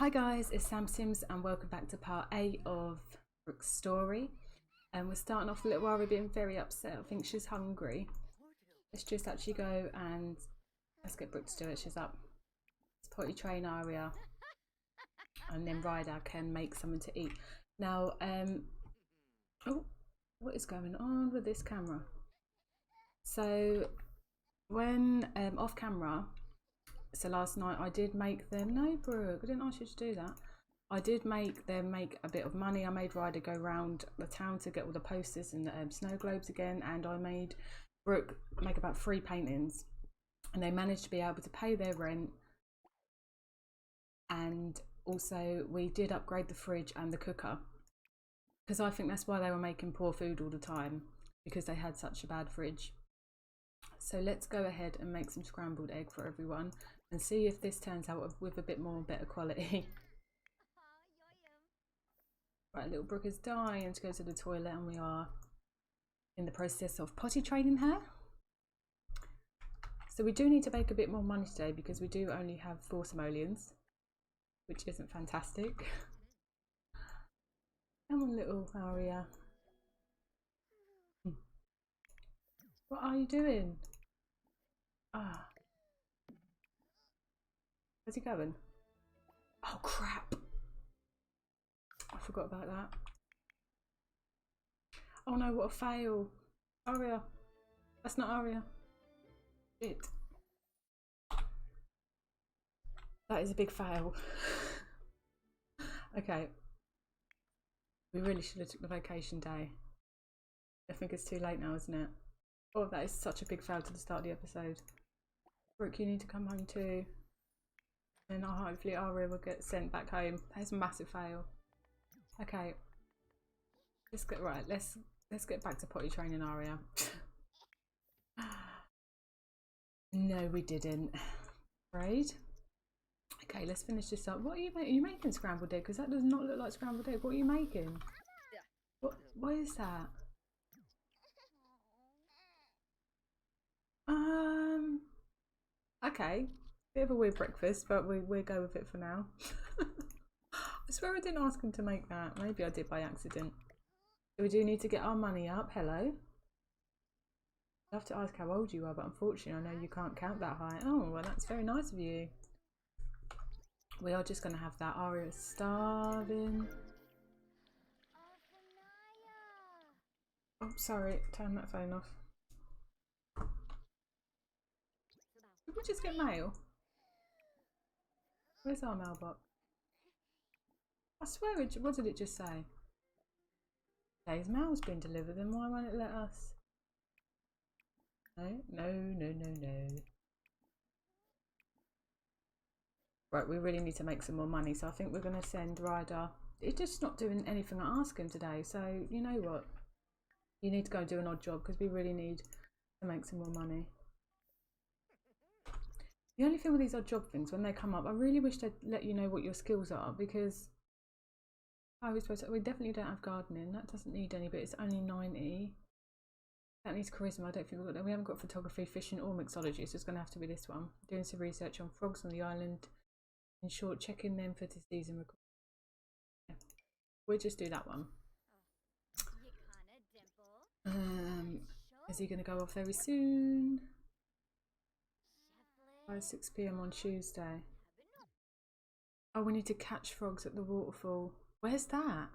Hi guys, it's Sam Sims and welcome back to part 8 of Brooke's story. And we're starting off a little while, we're being very upset. I think she's hungry. Let's just actually go and let's get Brooke to do it. She's up. Let's potty train Aria and then Ryder can make something to eat. Now, oh, what is going on with this camera? So when off camera, so last night I did make them, no Brooke, I didn't ask you to do that. I did make them make a bit of money. I made Ryder go around the town to get all the posters and the snow globes again, and I made Brooke make about 3 paintings, and they managed to be able to pay their rent. And also we did upgrade the fridge and the cooker, because I think that's why they were making poor food all the time, because they had such a bad fridge. So let's go ahead and make some scrambled egg for everyone and see if this turns out with a bit more better quality. Right, little Brooke is dying to go to the toilet and we are in the process of potty training her. So we do need to make a bit more money today because we do only have 4 simoleons, which isn't fantastic. Come on, little Aria. What are you doing? Ah. Where's he going? Oh crap. I forgot about that. Oh no, what a fail. Aria. That's not Aria. Shit. That is a big fail. Okay. We really should have took the vacation day. I think it's too late now, isn't it? Oh, that is such a big fail to the start of the episode. Brooke, you need to come home too. And hopefully Aria will get sent back home. That's a massive fail. Okay. Let's get right, let's get back to potty training Aria. No, we didn't. Right? Okay, let's finish this up. What are you making? Are you making scrambled egg? Because that does not look like scrambled egg. What are you making? What is that? Okay. Bit of a weird breakfast, but we'll go with it for now. I swear I didn't ask him to make that. Maybe I did by accident. So we do need to get our money up. Hello. I'd love to ask how old you are, but unfortunately I know you can't count that high. Oh, well that's very nice of you. We are just going to have that. Aria is starving. Oh, sorry. Turn that phone off. Did we just get mail? Where's our mailbox? I swear, what did it just say? Today's mail's been delivered, then why won't it let us? No, no, no, no, no. Right, we really need to make some more money, so I think we're going to send Ryder. It's just not doing anything I ask him today, so you know what? You need to go do an odd job because we really need to make some more money. The only thing with these odd job things, when they come up, I really wish they'd let you know what your skills are, because how are we supposed to? We definitely don't have gardening. That doesn't need any, but it's only 90. That needs charisma. I don't think we've got that. We haven't got photography, fishing, or mixology, so it's going to have to be this one. Doing some research on frogs on the island. In short, checking them for disease and recording. Yeah. We'll just do that one. Is he going to go off very soon? By 6 PM on Tuesday. Oh, we need to catch frogs at the waterfall. Where's that?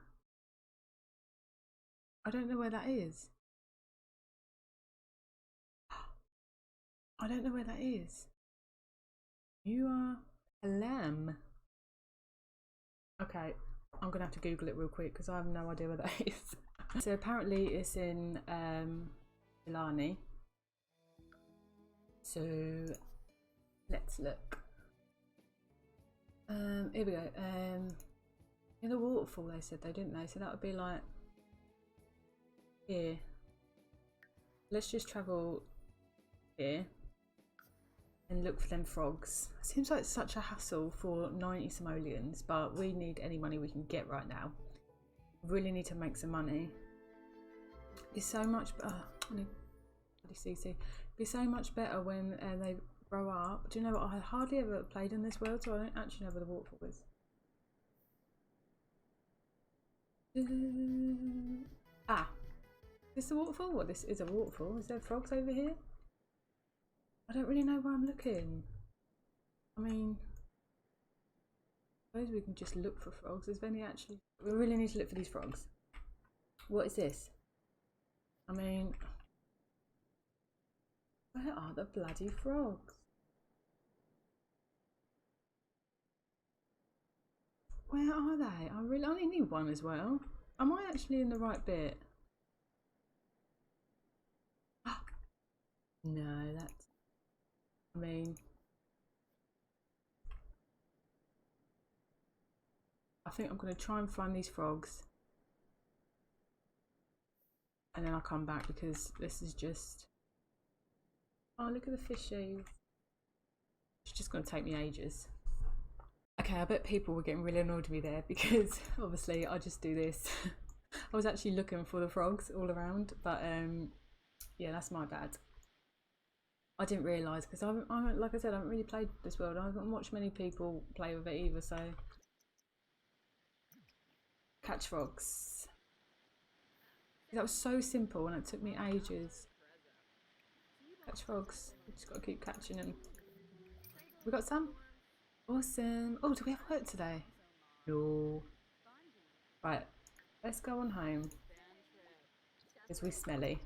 I don't know where that is. I don't know where that is. You are a lamb. Okay, I'm gonna have to Google it real quick because I have no idea where that is. So apparently it's in Sulani. So let's look. Here we go. In the waterfall they said though, didn't they? So that would be like here. Let's just travel here and look for them frogs. Seems like it's such a hassle for 90 simoleons, but we need any money we can get right now. We really need to make some money. It's so much better. It'd be so much better when they grow up. Do you know what? I hardly ever played in this world, so I don't actually know where the waterfall is. Ah, this is a waterfall? What, this is a waterfall? Is there frogs over here? I don't really know where I'm looking. I mean, I suppose we can just look for frogs. Is there any actually? We really need to look for these frogs. What is this? I mean, where are the bloody frogs? Where are they? I only need one as well. Am I actually in the right bit? No, that's... I mean... I think I'm going to try and find these frogs. And then I'll come back because this is just... Oh, look at the fishies. It's just going to take me ages. Okay, I bet people were getting really annoyed with me there because obviously I just do this. I was actually looking for the frogs all around, but yeah, that's my bad. I didn't realise because like I said, I haven't really played this world. I haven't watched many people play with it either, so... Catch frogs. That was so simple and it took me ages. Catch frogs. We just got to keep catching them. We got some? Awesome. Oh, do we have work today? No. Right, let's go on home because we're smelly.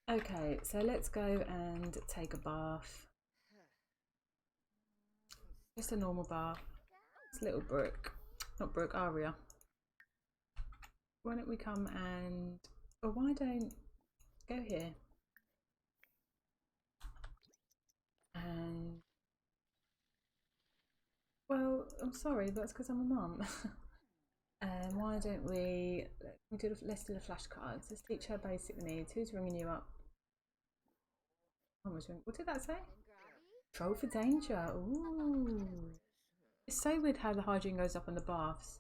Okay, so let's go and take a bath. Just a normal bath. It's little Brooke. Not Brooke, Aria. Why don't we come and... Or why don't... Go here. And... Well, I'm sorry, but it's because I'm a mum. Why don't we... Let's do the flashcards. Let's teach her basic needs. Who's ringing you up? What did that say? Troll for danger. Ooh. It's so weird how the hygiene goes up in the baths.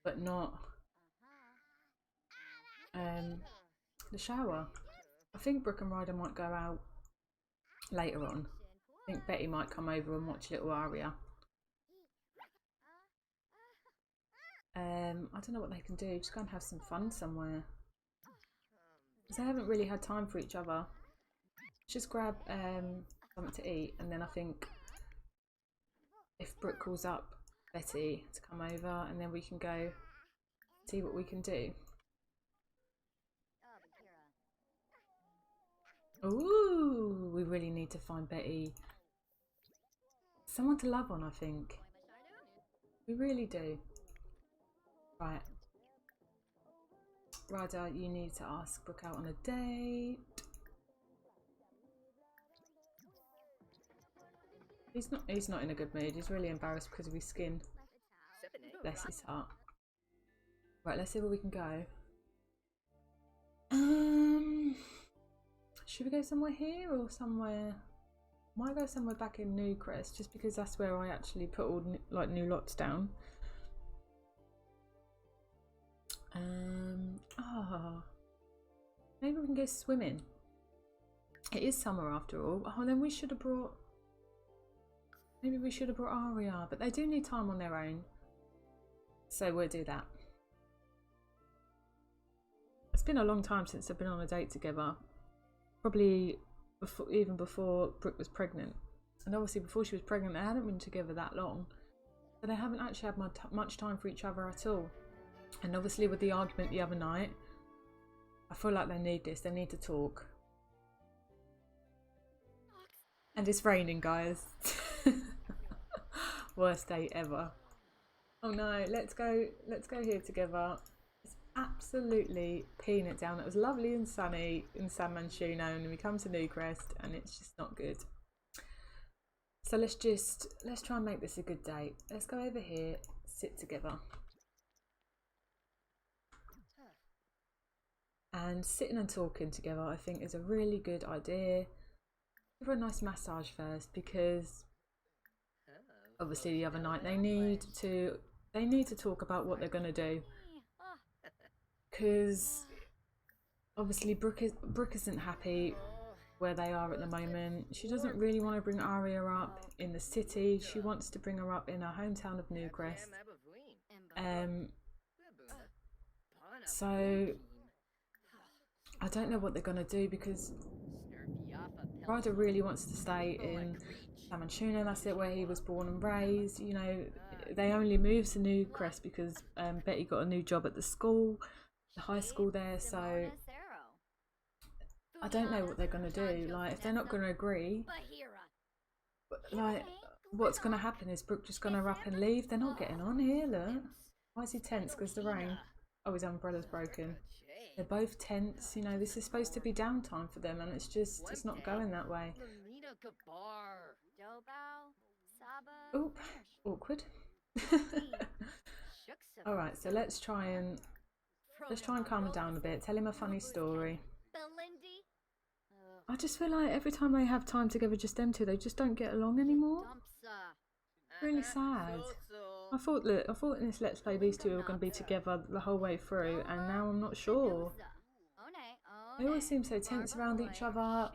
But not the shower. I think Brooke and Ryder might go out later on. I think Betty might come over and watch little Aria. I don't know what they can do. Just go and have some fun somewhere. Because they haven't really had time for each other. Just grab something to eat, and then I think if Brooke calls up Betty to come over, and then we can go see what we can do. Ooh, we really need to find Betty someone to love on, I think. We really do. Right. Ryder, you need to ask Brooke out on a date. He's not in a good mood. He's really embarrassed because of his skin. Bless his heart. Right, let's see where we can go. Should we go somewhere here or somewhere? Might go somewhere back in Newcrest just because that's where I actually put all like new lots down. Maybe we can go swimming. It is summer after all. Oh, then we should have brought... Maybe we should have brought Aria, but they do need time on their own. So we'll do that. It's been a long time since they've been on a date together. Probably before, even before Brooke was pregnant. And obviously before she was pregnant, they hadn't been together that long. So they haven't actually had much time for each other at all. And obviously with the argument the other night, I feel like they need this. They need to talk. And it's raining, guys. Worst date ever. Oh no, let's go here together. It's absolutely peeing it down. It was lovely and sunny in San Mancino, and then we come to Newcrest and it's just not good. So let's try and make this a good date. Let's go over here, sit together. And sitting and talking together, I think, is a really good idea. Give her a nice massage first, because obviously the other night they need to talk about what they're gonna do. Because obviously Brooke isn't happy where they are at the moment. She doesn't really want to bring Aria up in the city. She wants to bring her up in her hometown of Newcrest. So I don't know what they're gonna do because Ryder really wants to stay in Salmon that's it where he was born and raised. You know, they only moved to Newcrest because Betty got a new job at the school, the high school there, so I don't know what they're gonna do. Like, if they're not gonna agree, like, what's gonna happen is Brooke just gonna up and leave. They're not getting on here, look. Why is he tense? Because the rain. Oh, his umbrella's broken. They're both tense, you know, this is supposed to be downtime for them and it's not going that way. Oop, awkward. Alright, so let's try and calm him down a bit, tell him a funny story. I just feel like every time they have time together, just them two, they just don't get along anymore. Really sad. I thought in this Let's Play these two were going to be together the whole way through, and now I'm not sure. They always seem so tense around each other.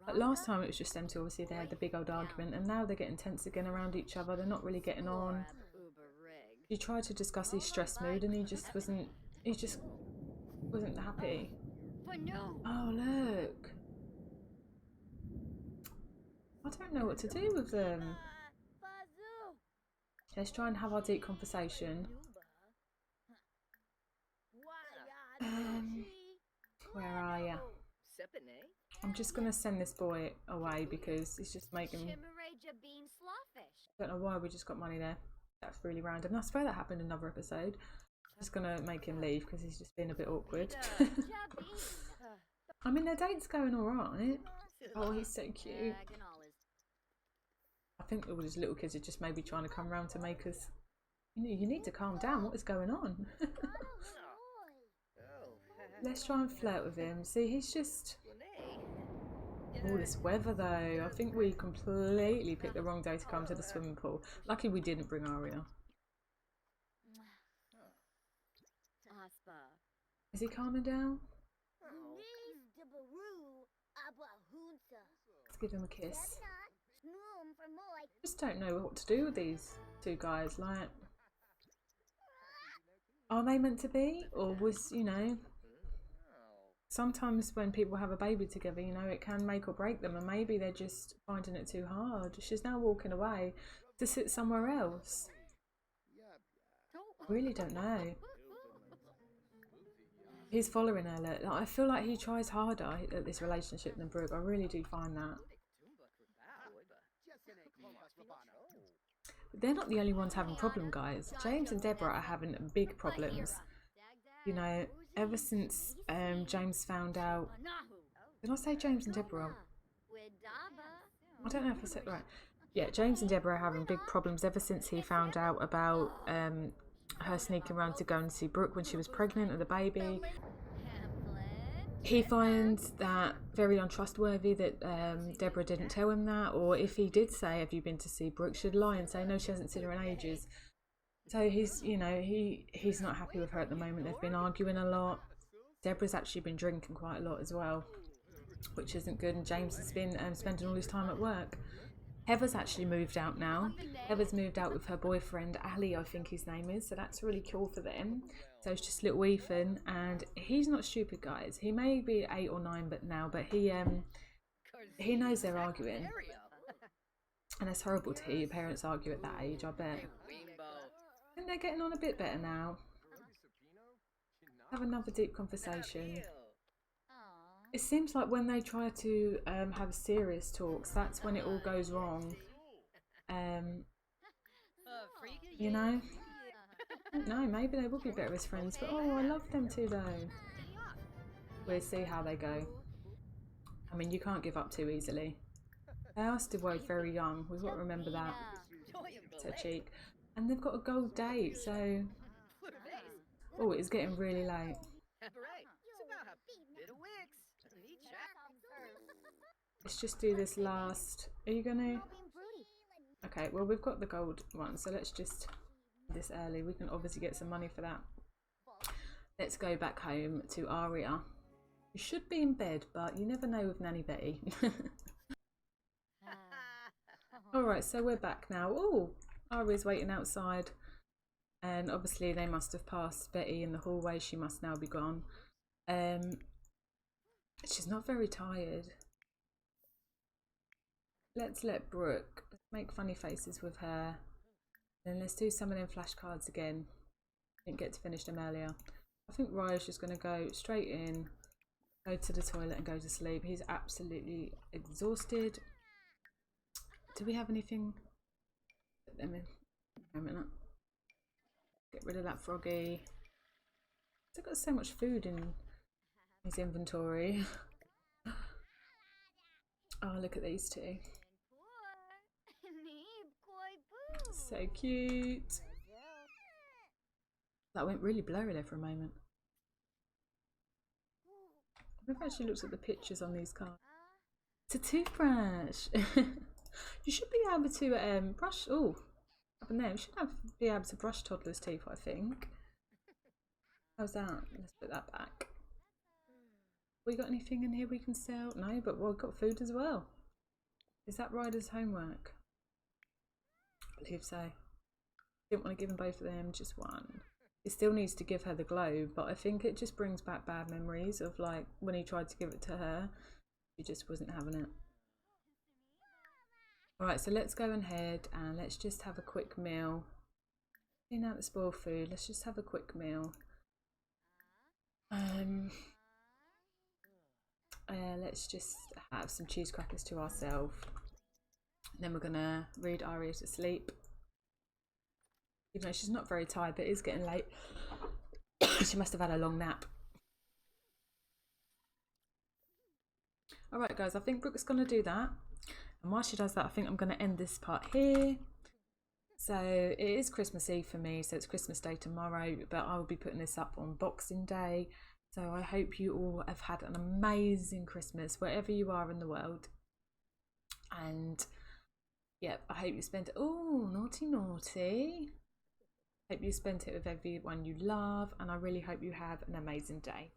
But last time it was just them two, obviously they had the big old argument, and now they're getting tense again around each other. They're not really getting on. She tried to discuss his stress mood, and he just wasn't happy. Oh look. I don't know what to do with them. Let's try and have our deep conversation. Where are you? I'm just going to send this boy away because he's just making... I don't know why we just got money there. That's really random. I swear that happened in another episode. I'm just going to make him leave because he's just been a bit awkward. I mean, their date's going alright. Oh, he's so cute. I think all these little kids are just maybe trying to come round to make us... You know, you need to calm down. What is going on? Let's try and flirt with him. See, he's just... All this weather though. I think we completely picked the wrong day to come to the swimming pool. Lucky we didn't bring Aria. Is he calming down? Let's give him a kiss. Just don't know what to do with these two guys. Like, are they meant to be, or was, you know, sometimes when people have a baby together, you know, it can make or break them, and maybe they're just finding it too hard. She's now walking away to sit somewhere else. I really don't know. He's following her. Look. I feel like he tries harder at this relationship than Brooke. I really do find that. But they're not the only ones having problems, guys. James and Deborah are having big problems. You know, ever since James found out... Did I say James and Deborah? I don't know if I said it right. Yeah, James and Deborah are having big problems ever since he found out about her sneaking around to go and see Brooke when she was pregnant with a baby. He finds that very untrustworthy that Deborah didn't tell him that, or if he did say, have you been to see Brooke, she'd lie and say, no, she hasn't seen her in ages. So he's, you know, he's not happy with her at the moment. They've been arguing a lot. Deborah's actually been drinking quite a lot as well, which isn't good, and James has been spending all his time at work. Heather's actually moved out now. Heather's moved out with her boyfriend, Ali, I think his name is, so that's really cool for them. So it's just little Ethan, and he's not stupid, guys. He may be 8 or 9 but he knows they're arguing. And it's horrible to hear your parents argue at that age, I bet. And they're getting on a bit better now. Have another deep conversation. It seems like when they try to have serious talks, that's when it all goes wrong. You know? No, maybe they would be better as friends, but oh, I love them too though. We'll see how they go. I mean, you can't give up too easily. They are still both very young, we've got to remember that. It's her cheek. And they've got a gold date, so... Oh, it's getting really late. Let's just do this last... Are you gonna... Okay, well we've got the gold one, so let's just... this early. We can obviously get some money for that. Let's go back home to Aria. You should be in bed, but you never know with Nanny Betty. Alright, so we're back now. Oh, Aria's waiting outside. And obviously they must have passed Betty in the hallway. She must now be gone. She's not very tired. Let's let Brooke make funny faces with her. Then let's do some of them flashcards again. Didn't get to finish them earlier. I think Ryder's just going to go straight in, go to the toilet and go to sleep. He's absolutely exhausted. Do we have anything? Put them in. A minute. Get rid of that froggy. He's got so much food in his inventory. Oh, look at these two. So cute. That went really blurry there for a moment. I've actually looked at the pictures on these cards. It's a toothbrush. You should be able to brush. Oh, up in there. You should be able to brush toddlers' teeth, I think. How's that? Let's put that back. We got anything in here we can sell? No, but we've got food as well. Is that Ryder's homework? I believe so. Didn't want to give him both of them, just one. He still needs to give her the globe, but I think it just brings back bad memories of like when he tried to give it to her. She just wasn't having it. Alright, so let's go ahead and let's just have a quick meal. Clean out the spoiled food. Let's just have a quick meal. Let's just have some cheese crackers to ourselves. Then we're gonna read Aria to sleep. Even though she's not very tired, but it is getting late. She must have had a long nap. Alright guys, I think Brooke's gonna do that. And while she does that, I think I'm gonna end this part here. So it is Christmas Eve for me, so it's Christmas Day tomorrow, but I will be putting this up on Boxing Day. So I hope you all have had an amazing Christmas wherever you are in the world. And yeah, I hope you spent it. Oh, naughty, naughty. Hope you spent it with everyone you love, and I really hope you have an amazing day.